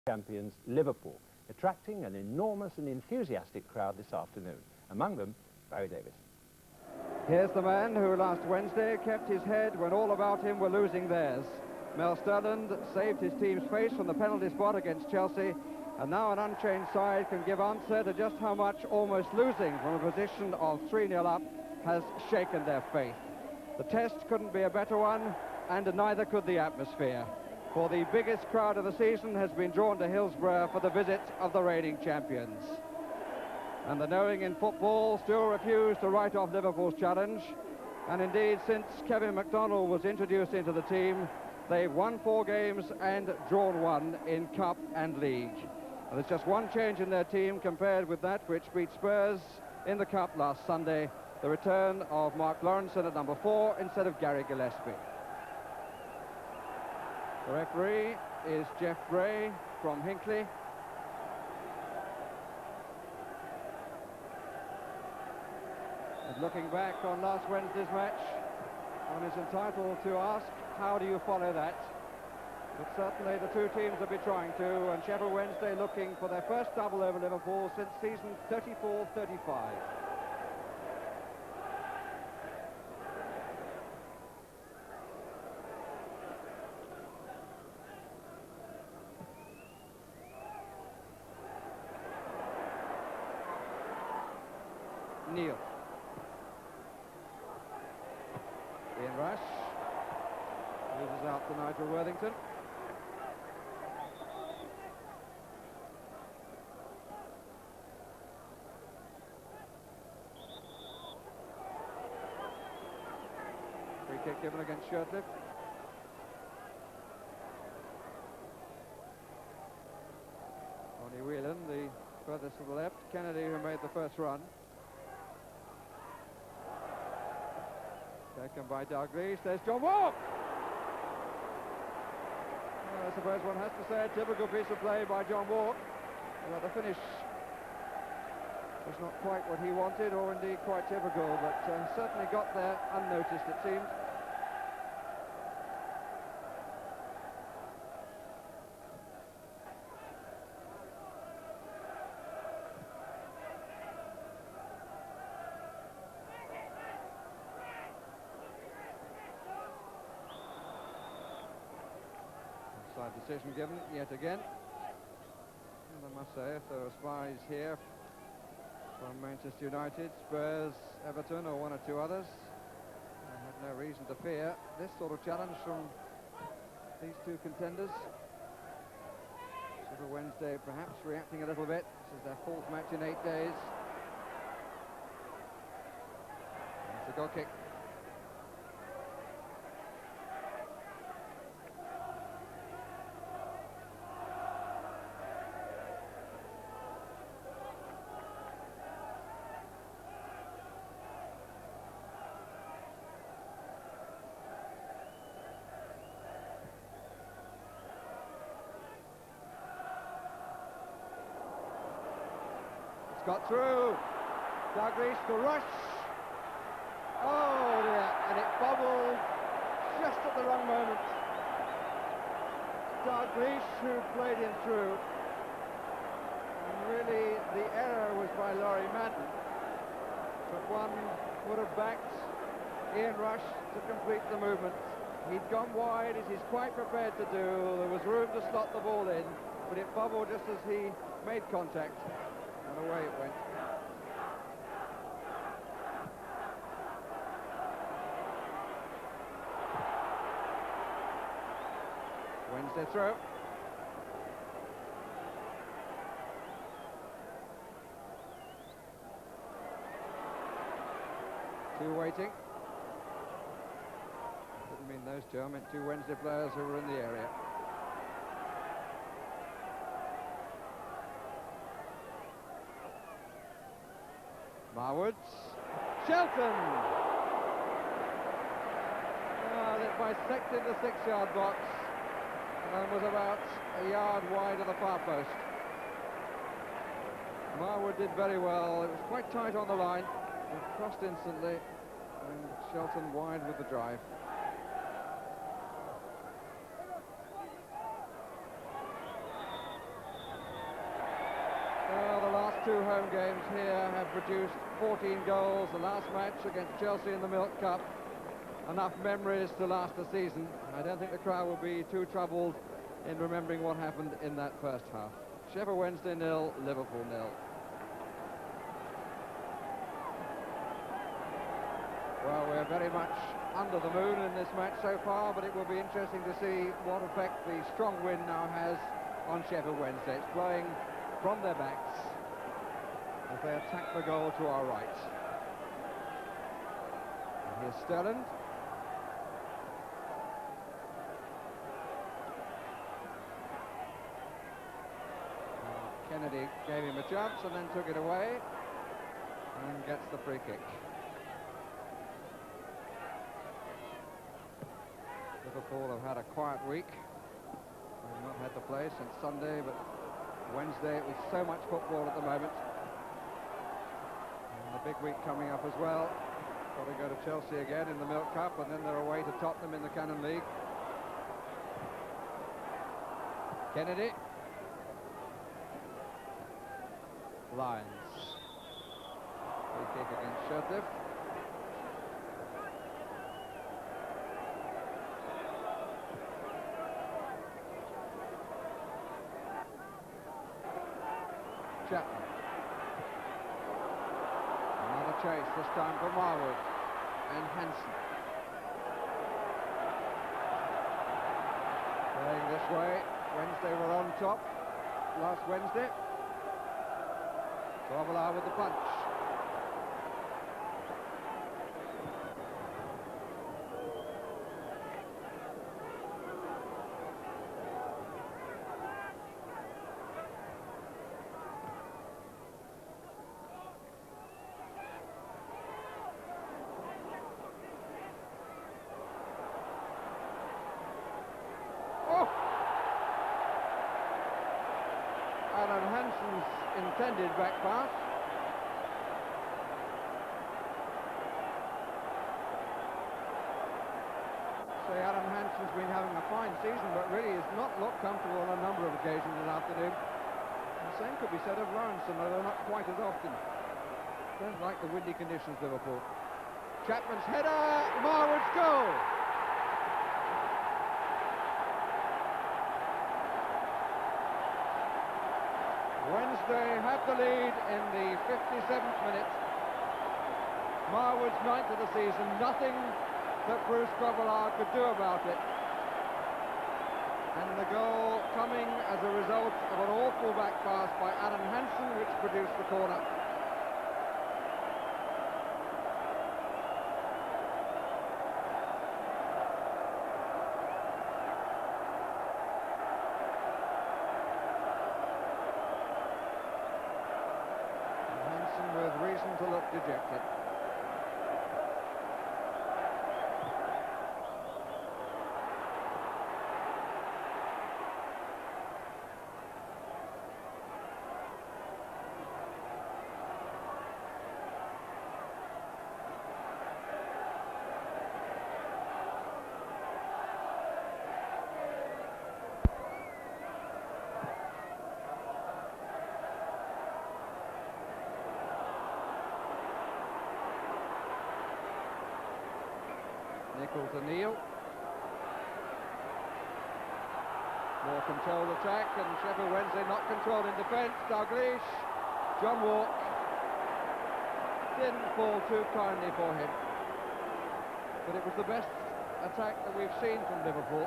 champions Liverpool, attracting an enormous and enthusiastic crowd this afternoon. Among them, Barry Davis. Here's the man who last Wednesday kept his head when all about him were losing theirs. Mel Sterland saved his team's face from the penalty spot against Chelsea, and now an unchanged side can give answer to just how much almost losing from a position of 3-0 up has shaken their faith. The test couldn't be a better one, and neither could the atmosphere. For the biggest crowd of the season has been drawn to Hillsborough for the visit of the reigning champions. And the knowing in football still refuse to write off Liverpool's challenge. And indeed, since Kevin McDonald was introduced into the team, they've won 4 games and drawn 1 in Cup and League. And there's just one change in their team compared with that which beat Spurs in the Cup last Sunday, the return of Mark Lawrenson at number 4 instead of Gary Gillespie. The referee is Jeff Bray from Hinckley. And looking back on last Wednesday's match, one is entitled to ask, how do you follow that? But certainly the two teams will be trying to, and Sheffield Wednesday looking for their first double over Liverpool since season 34-35. Neil. Ian Rush loses out to Nigel Worthington. Free kick given against Shirtliff. Ronnie Whelan, the furthest to the left. Kennedy, who made the first run. Taken by Dalglish. There's John Walk! Well, I suppose one has to say a typical piece of play by John Walk. Well, the finish was not quite what he wanted, or indeed quite typical, but certainly got there unnoticed, it seemed. Decision given yet again, and I must say, if there are spies here from Manchester United, Spurs, Everton, or one or two others, I have no reason to fear this sort of challenge from these two contenders. Sheffield Wednesday perhaps reacting a little bit. This is their 4th match in 8 days. It's a goal kick. Got through. Dalglish to Rush. Oh dear, and it bobbled just at the wrong moment. Dalglish, who played him through. And really, the error was by Laurie Madden. But one would have backed Ian Rush to complete the movement. He'd gone wide, as he's quite prepared to do. There was room to slot the ball in, but it bobbled just as he made contact. And away it went. Wednesday throw. Two waiting. Didn't mean those two, I meant 2 Wednesday players who were in the area. Marwood. Shelton! That bisected the 6-yard box and was about a yard wide of the far post. Marwood did very well. It was quite tight on the line. It crossed instantly, and Shelton wide with the drive. two home games here have produced 14 goals. The last match against Chelsea in the Milk Cup, enough memories to last a season. I don't think the crowd will be too troubled in remembering what happened in that first half. Sheffield Wednesday 0, Liverpool 0. Well, we're very much under the moon in this match so far, but it will be interesting to see what effect the strong wind now has on Sheffield Wednesday. It's blowing from their backs as they attack the goal to our right. And here's Sterland. Kennedy gave him a chance and then took it away and gets the free kick. Liverpool have had a quiet week. They've not had to play since Sunday, but Wednesday with so much football at the moment. And the big week coming up as well. Got to go to Chelsea again in the Milk Cup, and then they're away to Tottenham in the Cannon League. Kennedy. Lyons. Free kick against Sheffield. Chapman. Another chase, this time for Marwood and Hansen. Playing this way, Wednesday were on top last Wednesday. Sorvela with the punch. Alan Hansen's intended back pass. So Alan Hansen's been having a fine season, but really has not looked comfortable on a number of occasions this afternoon. The same could be said of Lawrenson, although not quite as often. Don't like the windy conditions, Liverpool. Chapman's header, Marwood's goal! Wednesday had the lead in the 57th minute. Marwood's 9th of the season, nothing that Bruce Grobbelaar could do about it. And the goal coming as a result of an awful back pass by Adam Hansen, which produced the corner. To look dejected. Nichols and Neal. More controlled attack, and Sheffield Wednesday not controlled in defence. Dalglish, John Walk. Didn't fall too kindly for him. But it was the best attack that we've seen from Liverpool.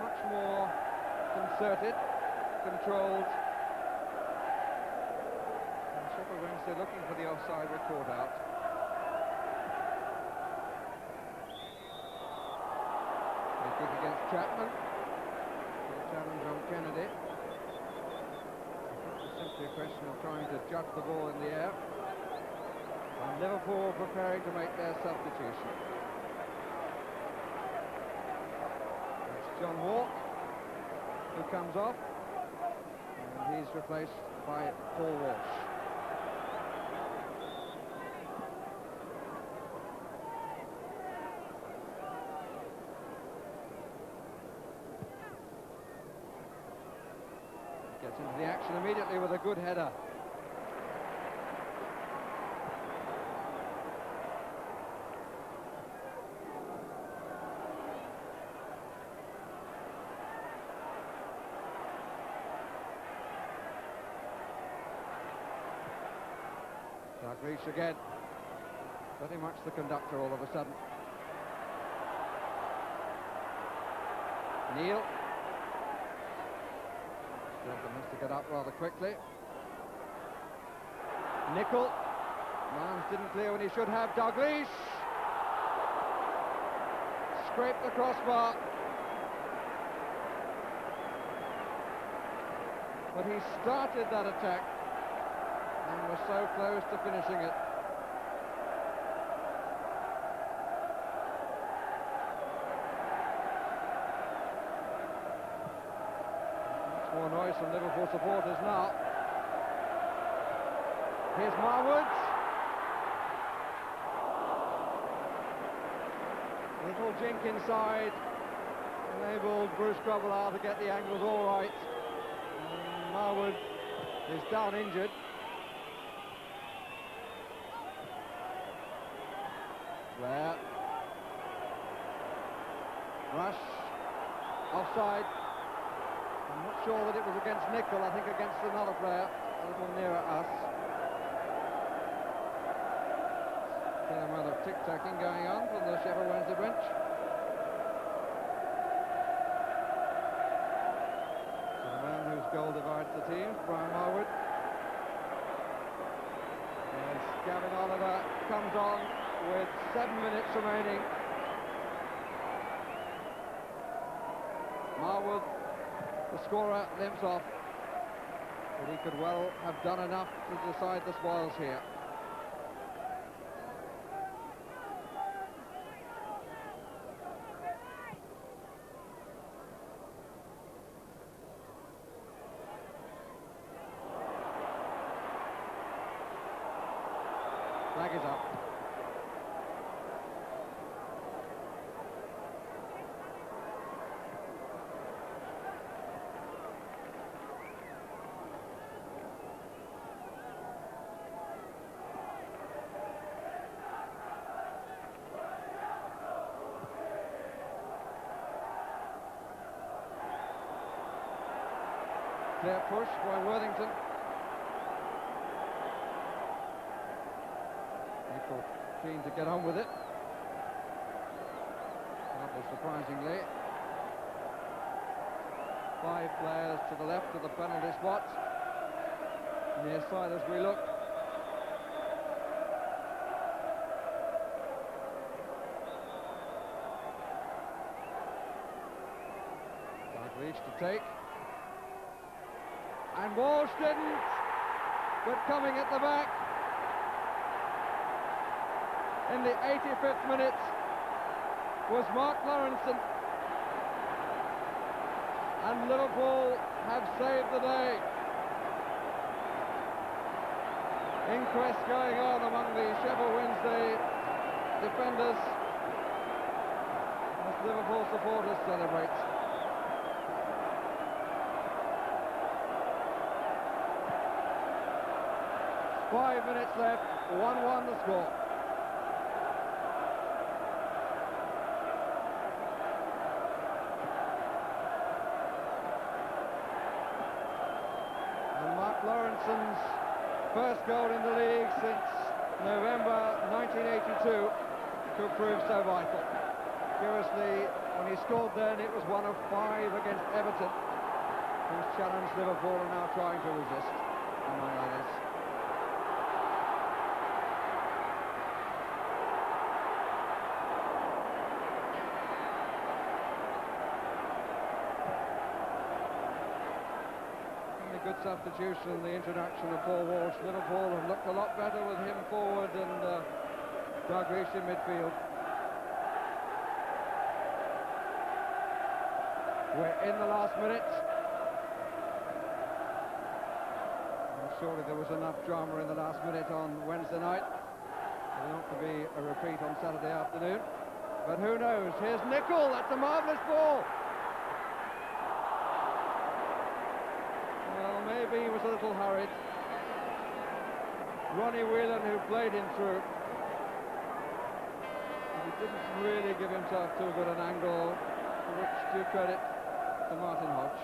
Much more concerted, controlled. And Sheffield Wednesday looking for the offside, were caught out. Kick against Chapman. The challenge on Kennedy. It's simply a question of trying to judge the ball in the air. And Liverpool preparing to make their substitution. It's John Walk who comes off, and he's replaced by Paul Walsh. Gets into the action immediately with a good header. Dalglish again. Pretty much the conductor all of a sudden. Neil. Sturgeon has to get up rather quickly. Nicol. Miles didn't clear when he should have. Dalglish. Scraped the crossbar. But he started that attack and was so close to finishing it. Much more noise from Liverpool supporters now. Here's Marwood. Little jink inside enabled Bruce Grobbelaar to get the angles all right. And Marwood is down injured. Blair. Rush. Offside. I'm not sure that it was against Nicol, I think against another player a little nearer us. Fair amount of tic-tacking going on from the Sheffield Wednesday bench. So the man whose goal divides the teams, Brian Marwood. As Gavin Oliver comes on with 7 minutes remaining. Marwood, the scorer, limps off, but he could well have done enough to decide the spoils here. Flag is up. Clear push by Worthington. Nicol keen to get on with it. Rather surprisingly. 5 players to the left of the penalty spot. Near side as we look. Dalglish to take. And Walsh didn't, but coming at the back in the 85th minute was Mark Lawrenson, and Liverpool have saved the day. Inquest going on among the Sheffield Wednesday defenders as Liverpool supporters celebrate. 5 minutes left, 1-1 the score. And Mark Lawrenson's first goal in the league since November 1982 could prove so vital. Curiously, when he scored then, it was one of 5 against Everton, whose challenged Liverpool are now trying to resist, among others. Good substitution in the introduction of Paul Walsh. Liverpool have looked a lot better with him forward and Dalglish in midfield. We're in the last minute. And surely there was enough drama in the last minute on Wednesday night. There's not to be a repeat on Saturday afternoon. But who knows? Here's Nicol. That's a marvellous ball. maybe he was a little hurried. Ronnie Whelan, who played him through, he didn't really give himself too good an angle, for which due credit to Martin Hodge.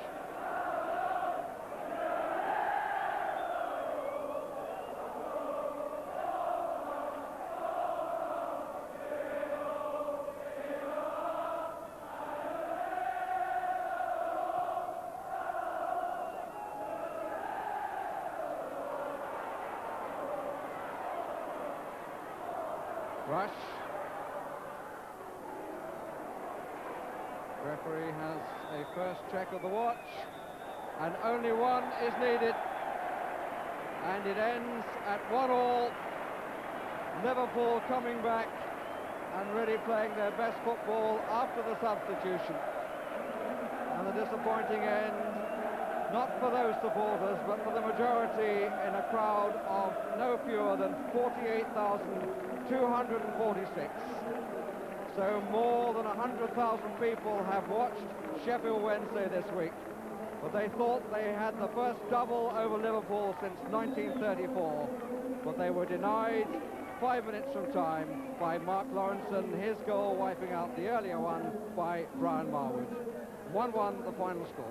Rush. Referee has a first check of the watch, and only one is needed, and it ends at 1-1. Liverpool coming back and really playing their best football after the substitution. And a disappointing end, not for those supporters, but for the majority in a crowd of no fewer than 48,246. So more than 100,000 people have watched Sheffield Wednesday this week, but they thought they had the first double over Liverpool since 1934, but they were denied 5 minutes from time by Mark Lawrenson, his goal wiping out the earlier one by Brian Marwood. 1-1 the final score.